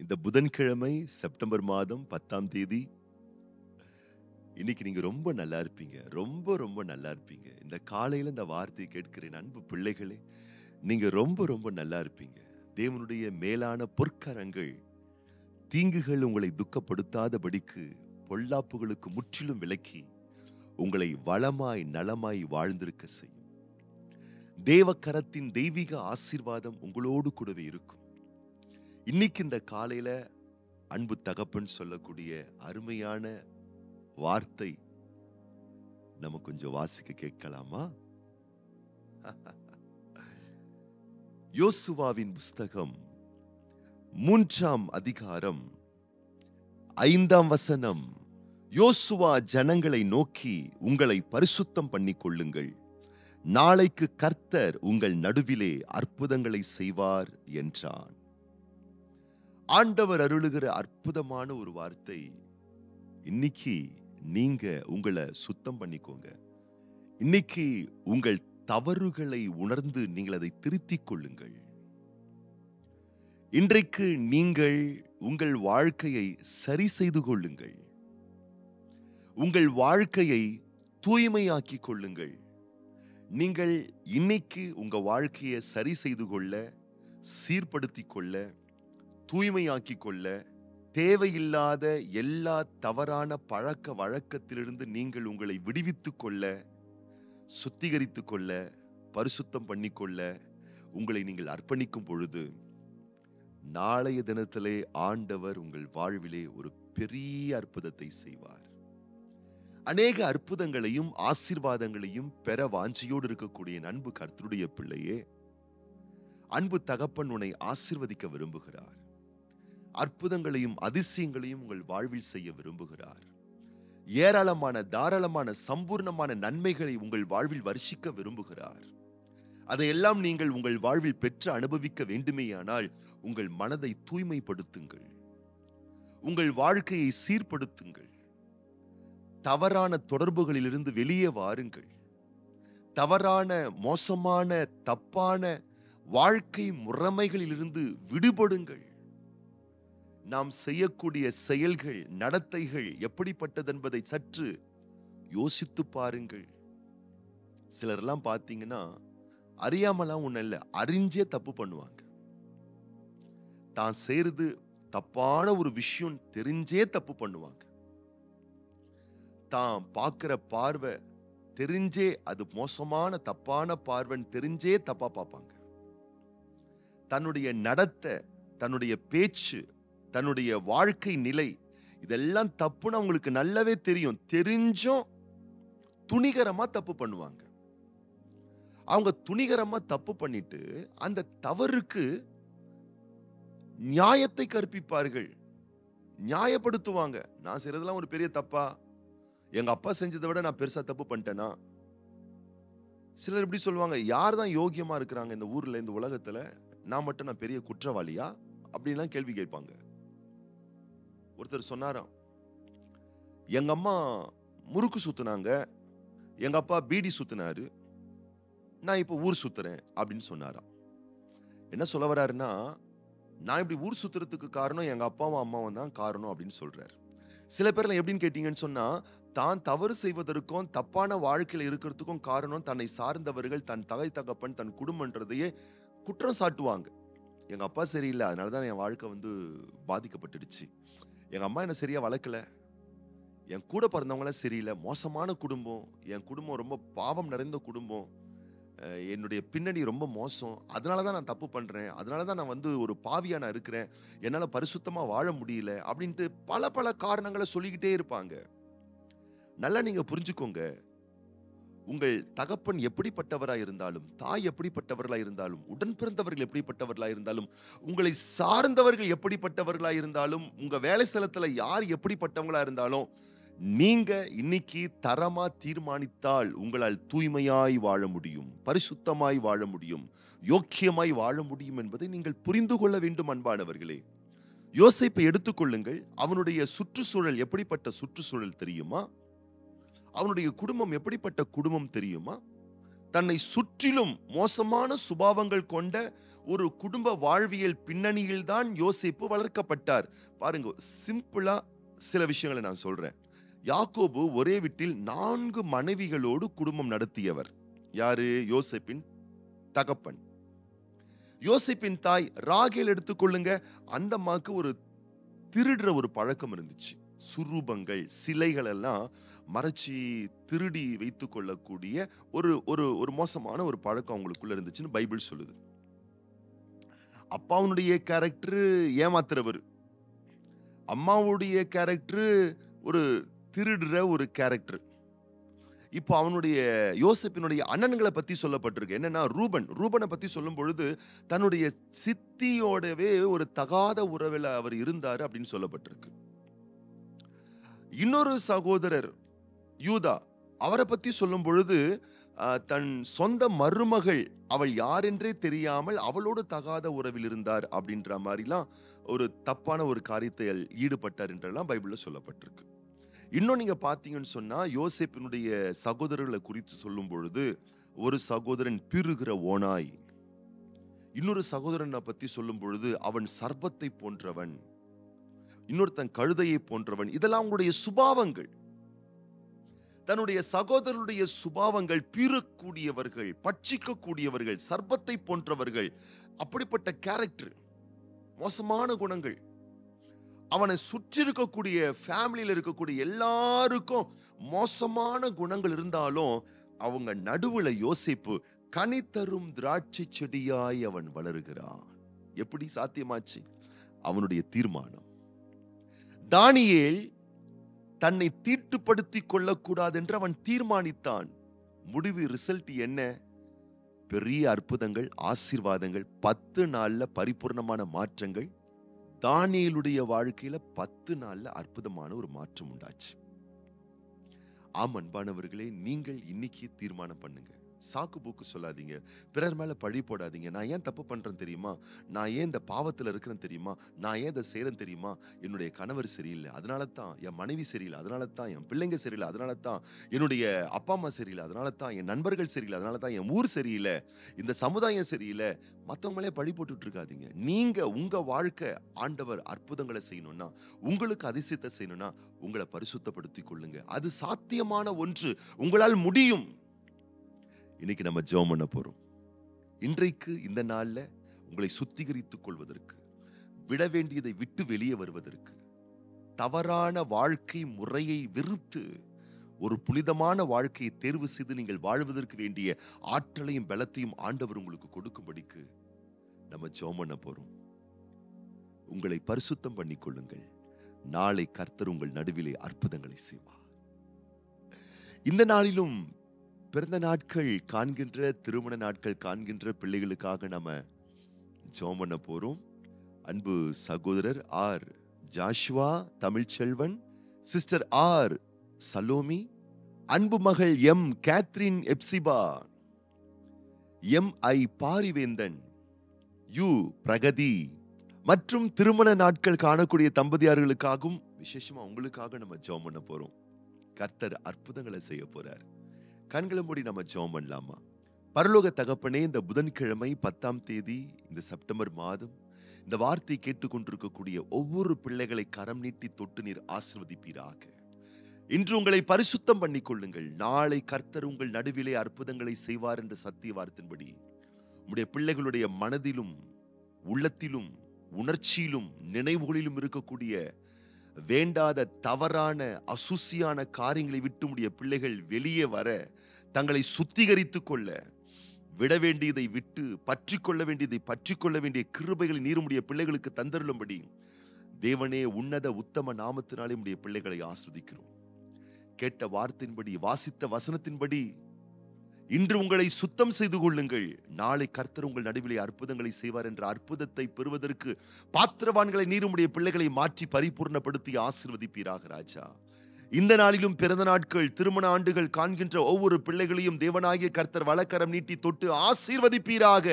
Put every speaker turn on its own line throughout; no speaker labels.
இந்த புதன்கிழமை செப்டம்பர் மாதம் 10ஆம் தேதி. இன்னைக்கு நீங்க ரொம்ப நல்லா இருப்பீங்க. ரொம்ப ரொம்ப நல்லா இருப்பீங்க. இந்த காலையில இந்த வார்த்தையை கேட்கிறேன் அன்பு பிள்ளைகளே. நீங்க ரொம்ப ரொம்ப நல்லா இருப்பீங்க. தேவனுடைய மேலான பொற்கரங்கள் தீங்குகள் உங்களை துக்கப்படுத்தாதபடிக்கு பொல்லாப்புகளுக்கு முற்றிலும் விலக்கி உங்களை வளமாய் நலமாய் வாழ்ந்திருக்க செய்யும். தேவக்கரத்தின் தெய்வீக ஆசீர்வாதம் உங்களோடு கூடவே இருக்கும். இன்னைக்கு இந்த காலையில அன்பு தகப்பன் சொல்லக்கூடிய அருமையான வார்த்தை நம்ம கொஞ்சம் வாசிக்க கேட்கலாமா? யோசுவாவின் புஸ்தகம் 3ஆம் அதிகாரம் 5ஆம் வசனம். யோசுவா ஜனங்களை நோக்கி, உங்களை பரிசுத்தம் பண்ணிக் கொள்ளுங்கள், நாளைக்கு கர்த்தர் உங்கள் நடுவிலே அற்புதங்களை செய்வார் என்றான். ஆண்டவர் அருளுகிற அற்புதமான ஒரு வார்த்தை. இன்னைக்கு நீங்க உங்களை சுத்தம் பண்ணிக்கோங்க. இன்னைக்கு உங்கள் தவறுகளை உணர்ந்து நீங்கள் அதை திருத்திக் கொள்ளுங்கள். இன்றைக்கு நீங்கள் உங்கள் வாழ்க்கையை சரி செய்து கொள்ளுங்கள். உங்கள் வாழ்க்கையை தூய்மையாக்கிக் கொள்ளுங்கள். நீங்கள் இன்னைக்கு உங்க வாழ்க்கையை சரி செய்து கொள்ள, சீர்படுத்திக் கொள்ள, தூய்மையாக்கிக் கொள்ள, தேவையில்லாத எல்லா தவறான பழக்க வழக்கத்திலிருந்து நீங்கள் உங்களை விடுவித்துக் கொள்ள, சுத்திகரித்துக் கொள்ள, பரிசுத்தம் பண்ணிக்கொள்ள உங்களை நீங்கள் அர்ப்பணிக்கும் பொழுது நாளைய தினத்திலே ஆண்டவர் உங்கள் வாழ்விலே ஒரு பெரிய அற்புதத்தை செய்வார். அநேக அற்புதங்களையும் ஆசீர்வாதங்களையும் பெற வாஞ்சியோடு இருக்கக்கூடிய அன்பு கர்த்தருடைய பிள்ளையே, அன்பு தகப்பன் உன்னை ஆசீர்வதிக்க விரும்புகிறார். அற்புதங்களையும் அதிசயங்களையும் உங்கள் வாழ்வில் செய்ய விரும்புகிறார். ஏராளமான தாராளமான சம்பூர்ணமான நன்மைகளை உங்கள் வாழ்வில் வருஷிக்க விரும்புகிறார். அதையெல்லாம் நீங்கள் உங்கள் வாழ்வில் பெற்று அனுபவிக்க வேண்டுமேயானால் உங்கள் மனதை தூய்மைப்படுத்துங்கள். உங்கள் வாழ்க்கையை சீர்படுத்துங்கள். தவறான தொடர்புகளிலிருந்து வெளியே வாருங்கள். தவறான, மோசமான, தப்பான வாழ்க்கை முறைமைகளிலிருந்து விடுபடுங்கள். நாம் செய்யக்கூடிய செயல்கள், நடத்தைகள் எப்படிப்பட்டது என்பதை சற்று யோசித்து பாருங்கள். சிலர்லாம் பார்த்தீங்கன்னா அறியாமலாம் ஒன்றும் இல்லை, அறிஞ்சே தப்பு பண்ணுவாங்க. தான் செய்யறது தப்பான ஒரு விஷயம் தெரிஞ்சே தப்பு பண்ணுவாங்க. தான் பார்க்கிற பார்வை தெரிஞ்சே அது மோசமான தப்பான பார்வைன்னு தெரிஞ்சே தப்பா பார்ப்பாங்க. தன்னுடைய நடத்தை, தன்னுடைய பேச்சு, தன்னுடைய வாழ்க்கை நிலை இதெல்லாம் தப்புன்னு அவங்களுக்கு நல்லாவே தெரியும். தெரிஞ்சும் துணிகரமா தப்பு பண்ணுவாங்க. அவங்க துணிகரமா தப்பு பண்ணிட்டு அந்த தவறுக்கு நியாயத்தை கற்பிப்பார்கள், நியாயப்படுத்துவாங்க. நான் செய்யறதெல்லாம் ஒரு பெரிய தப்பா? எங்க அப்பா செஞ்சதை விட நான் பெருசா தப்பு பண்ணிட்டேனா? சிலர் இப்படி சொல்லுவாங்க. யார் தான் யோகியமா இருக்கிறாங்க இந்த ஊர்ல, இந்த உலகத்துல? நான் பெரிய குற்றவாளியா அப்படின்லாம் கேள்வி கேட்பாங்க. ஒருத்தர் சொன்னாராம், எங்க அம்மா முறுக்கு சுத்துனாங்க, எங்க அப்பா பீடி சுத்தினாரு, நான் இப்ப ஊர் சுத்துறேன் அப்படின்னு சொன்னாராம். என்ன சொல்ல வர்றாருன்னா, நான் இப்படி ஊர் சுத்துறதுக்கு காரணம் எங்க அப்பாவும் அம்மாவும் தான் காரணம் அப்படின்னு சொல்றாரு. சில பேர்லாம் எப்படின்னு கேட்டீங்கன்னு சொன்னா, தான் தவறு செய்வதற்கும் தப்பான வாழ்க்கையில இருக்கிறதுக்கும் காரணம் தன்னை சார்ந்தவர்கள், தன் தகை தகப்பன், தன் குடும்பம்ன்றதையே குற்றம் சாட்டுவாங்க. எங்க அப்பா சரியில்லை, அதனாலதான் என் வாழ்க்கை பாதிக்கப்பட்டுடுச்சு. எங்க அம்மா என்ன சரியா வளர்க்கல, என் கூட பிறந்தவங்களாம் சரியில்லை, மோசமான குடும்பம், என் குடும்பம் ரொம்ப பாவம் நிறைந்த குடும்பம், என்னுடைய பின்னணி ரொம்ப மோசம், அதனாலதான் நான் தப்பு பண்றேன், அதனாலதான் நான் ஒரு பாவியா நான் இருக்கிறேன், என்னால பரிசுத்தமா வாழ முடியல அப்படின்ட்டு பல பல காரணங்களை சொல்லிக்கிட்டே இருப்பாங்க. நல்லா நீங்க புரிஞ்சுக்கோங்க. உங்கள் தகப்பன் எப்படிப்பட்டவராய் இருந்தாலும், தாய் எப்படிப்பட்டவர்களாய் இருந்தாலும், உடன் பிறந்தவர்கள் எப்படிப்பட்டவர்களாய் இருந்தாலும், உங்களை சார்ந்தவர்கள் எப்படிப்பட்டவர்களாய் இருந்தாலும், உங்க வேலை ஸ்தலத்துல யார் எப்படிப்பட்டவங்களா இருந்தாலும், நீங்க இன்னைக்கு தரமா தீர்மானித்தால் உங்களால் தூய்மையாய் வாழ முடியும், பரிசுத்தமாய் வாழ முடியும், யோக்கியமாய் வாழ முடியும் என்பதை நீங்கள் புரிந்து கொள்ள வேண்டும் அன்பானவர்களே. யோசேப்பை எடுத்துக்கொள்ளுங்கள். அவனுடைய சுற்றுச்சூழல் எப்படிப்பட்ட சுற்றுச்சூழல் தெரியுமா? அவனுடைய குடும்பம் எப்படிப்பட்ட குடும்பம் தெரியுமா? தன்னை சுற்றிலும் மோசமான சுபாவங்கள் கொண்ட ஒரு குடும்ப வாழ்வியல் பின்னணியில் தான் யோசேப்பு வளர்க்கப்பட்டார். பாருங்க, சிம்பிளா சில விஷயங்களை நான் சொல்றேன். யாக்கோபு ஒரே வீட்டில் 4 மனைவிகளோடு குடும்பம் நடத்தியவர். யாரு? யோசேப்பின் தகப்பன். யோசேப்பின் தாய் ராகேல் எடுத்துக்கொள்ளுங்க. அந்த அம்மாக்கு ஒரு திருடுற ஒரு பழக்கம் இருந்துச்சு. சுரூபங்கள், சிலைகள் எல்லாம் மறைச்சி திருடி வைத்துக் கொள்ளக்கூடிய ஒரு ஒரு ஒரு மோசமான ஒரு பழக்கம் அவங்களுக்குள்ள இருந்துச்சுன்னு பைபிள் சொல்லுது. அப்பாவுடைய கேரக்டர் ஏமாத்துறவர், அம்மாவுடைய கேரக்டர் ஒரு திருடுற ஒரு கேரக்டர். இப்போ அவனுடைய யோசேப்பினுடைய அண்ணன்களை பத்தி சொல்லப்பட்டிருக்கு. என்னன்னா ரூபனை பத்தி சொல்லும் பொழுது தன்னுடைய சித்தியோடவே ஒரு தகாத உறவில் அவர் இருந்தாரு அப்படின்னு சொல்லப்பட்டிருக்கு. இன்னொரு சகோதரர் யூதா, அவரை பத்தி சொல்லும் பொழுது தன் சொந்த மருமகள் அவள் யார் என்றே தெரியாமல் அவளோடு தகாத உறவில் இருந்தார் அப்படின்ற மாதிரிலாம் ஒரு தப்பான ஒரு காரியத்தை ஈடுபட்டார் என்றெல்லாம் பைபிள்ல சொல்லப்பட்டிருக்கு. இன்னும் நீங்க பாத்தீங்கன்னு சொன்னா யோசேப்பினுடைய சகோதரர்களை குறித்து சொல்லும் பொழுது ஒரு சகோதரன் பிறுகிற ஓனாய், இன்னொரு சகோதரனை பத்தி சொல்லும் பொழுது அவன் சர்ப்பத்தை போன்றவன், இன்னொருத்தன் கழுதையை போன்றவன். இதெல்லாம் அவங்களுடைய சுபாவங்கள். தன்னுடைய சகோதரருடைய சுபாவங்கள் பீறக்கூடியவர்கள், பட்சிக்கக்கூடியவர்கள், சர்ப்பத்தை போன்றவர்கள், அப்படிப்பட்ட கேரக்டர், மோசமான குணங்கள். அவனை சுற்றி இருக்கக்கூடிய ஃபேமிலியில் இருக்கக்கூடிய எல்லாருக்கும் மோசமான குணங்கள் இருந்தாலும் அவங்க நடுவுல யோசேப்பு கனி தரும் திராட்சை செடியாய் அவன் வளருகிறான். எப்படி சாத்தியமாச்சு? அவனுடைய தீர்மானம். தானியேல் தன்னை தீட்டுப்படுத்திக் கொள்ளக்கூடாது என்று அவன் தீர்மானித்தான். முடிவு ரிசல்ட் என்ன? பெரிய அற்புதங்கள், ஆசீர்வாதங்கள், 10 நாள்ல பரிபூர்ணமான மாற்றங்கள். தானியேலுடைய வாழ்க்கையில 10 நாள்ல அற்புதமான ஒரு மாற்றம் உண்டாச்சு. ஆம் அன்பானவர்களே, நீங்கள் இன்னைக்கு தீர்மானம் பண்ணுங்க. சாக்கு போக்கு சொல்லாதீங்க, பிறர் மேல பழி போடாதீங்க. நான் ஏன் தப்பு பண்றேன் தெரியுமா? நான் ஏன் இந்த பாவத்துல இருக்கிறேன் தெரியுமா? நான் ஏன் இதை செய்யறேன் தெரியுமா? என்னுடைய கணவர் சரியில்லை, அதனால தான். என் மனைவி சரியில்லை, அதனால தான். என் பிள்ளைங்க சரியில்லை, அதனால தான். என்னுடைய அப்பா அம்மா சரியில்லை, அதனால தான். என் நண்பர்கள் சரியில்லை, அதனால தான். என் ஊர் சரியில்லை, இந்த சமுதாயம் சரியில்லை. மற்றவங்களே பழி போட்டுட்டு இருக்காதீங்க. நீங்க உங்க வாழ்க்கை ஆண்டவர் அற்புதங்களை செய்யணும்னா, உங்களுக்கு அதிசயத்தை செய்யணும்னா உங்களை பரிசுத்தப்படுத்திக் கொள்ளுங்க. அது சாத்தியமான ஒன்று, உங்களால் முடியும். இன்னைக்கு நம்ம ஜெபம் பண்ண போறோம். இன்றைக்கு இந்த நாள்ல உங்களை சுத்திகரித்துக் கொள்வதற்கு, விட வேண்டியதை விட்டு வெளியே வருவதற்கு, தவறான வாழ்க்கை முறையை வெறுத்து ஒரு புனிதமான வாழ்க்கையை தேர்வு செய்து நீங்கள் வாழ்வதற்கு வேண்டிய ஆற்றலையும் பலத்தையும் ஆண்டவர் உங்களுக்கு கொடுக்கும்படிக்கு நம்ம ஜெபம் பண்ண போறோம். உங்களை பரிசுத்தம் பண்ணிக் கொள்ளுங்கள். நாளை கர்த்தர் உங்கள் நடுவிலே அற்புதங்களை செய்வார். இந்த நாளிலும் பிறந்த நாட்கள் காண்கின்ற, திருமண நாட்கள் காண்கின்ற பிள்ளைகளுக்காக நம்ம ஜெபம் பண்ண போறோம். அன்பு சகோதரர் R Joshua Tamilselvan, sister R Salome, அன்பு மகள் M Catherine Hephzibah, M I Parivendhan, U Pragathi மற்றும் திருமண நாட்கள் காணக்கூடிய தம்பதியார்களுக்காகவும் விசேஷமா உங்களுக்காக நம்ம ஜெபம் பண்ண போறோம். கர்த்தர் அற்புதங்களை செய்ய போறார். கண்களை மூடி நம்ம ஜெபம் பண்ணலாமா? பரலோக தகப்பனே, இந்த புதன்கிழமை 10ஆம் தேதி இந்த செப்டம்பர் மாதம் இந்த வார்த்தை கேட்டுக்கொண்டிருக்கக்கூடிய ஒவ்வொரு பிள்ளைகளை கரம் நீட்டி தொட்டு நீர் ஆசீர்வதிப்பீராக. இன்று உங்களை பரிசுத்தம் பண்ணிக் கொள்ளுங்கள். நாளை கர்த்தர் உங்கள் நடுவிலே அற்புதங்களை செய்வார் என்ற சத்திய வார்த்தையின்படி உம்முடைய பிள்ளைகளுடைய மனதிலும் உள்ளத்திலும் உணர்ச்சியிலும் நினைவுகளிலும் இருக்கக்கூடிய வேண்டாத தவறான அசுசியான காரியங்களை விட்டு உடைய பிள்ளைகள் வெளியே வர, தங்களை சுத்திகரித்துக் கொள்ள, விட வேண்டியதை விட்டு பற்றிக்கொள்ள வேண்டியதை பற்றிக்கொள்ள வேண்டிய கிருபைகளை நீர் உடைய பிள்ளைகளுக்கு தந்தருளும்படி தேவனே உன்னத உத்தம நாமத்தினாலே உடைய பிள்ளைகளை ஆஸ்வதிக்கிறோம். கேட்ட வார்த்தையின்படி, வாசித்த வசனத்தின்படி இன்று உங்களை சுத்தம் செய்து கொள்ளுங்கள். நாளை கர்த்தர் உங்கள் நடுவிலே அற்புதங்களை செய்வார் என்ற அற்புதத்தை பெறுவதற்கு பாத்திரவான்களை நீர் உம்முடைய பிள்ளைகளை மாற்றி பரிபூர்ணப்படுத்தி ஆசீர்வதிப்பீராக ராஜா. இந்த நாளிலும் பிறந்த நாட்கள், திருமண ஆண்டுகள் காண்கின்ற ஒவ்வொரு பிள்ளைகளையும் தேவனாகிய கர்த்தர் வலக்கரம் நீட்டி தொட்டு ஆசீர்வதிப்பீராக.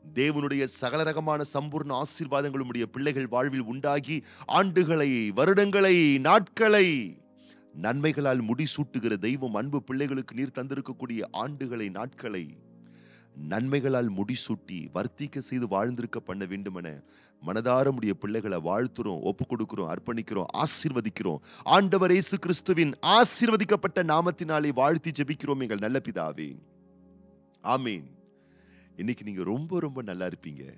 தேவனுடைய சகல ரகமான சம்பூர்ண ஆசீர்வாதங்கள் உம்முடைய பிள்ளைகள் வாழ்வில் உண்டாகி ஆண்டுகளை, வருடங்களை, நாட்களை நன்மைகளால் முடிசூட்டுகிற தெய்வம் அன்பு பிள்ளைகளுக்கு நீர் தந்திருக்கக்கூடிய ஆண்டுகளை, நாட்களை நன்மைகளால் முடிசூட்டி வர்த்திக்க செய்து வாழ்ந்திருக்க பண்ண வேண்டுமென மனதார முடிய பிள்ளைகளை வாழ்த்துறோம், ஒப்பு கொடுக்கிறோம், அர்ப்பணிக்கிறோம், ஆசீர்வதிக்கிறோம். ஆண்டவர் இயேசு கிறிஸ்துவின் ஆசீர்வதிக்கப்பட்ட நாமத்தினாலே வாழ்த்தி ஜெபிக்கிறோம் எங்கள் நல்ல பிதாவே. ஆமீன். இன்னைக்கு நீங்க ரொம்ப ரொம்ப நல்லா இருப்பீங்க.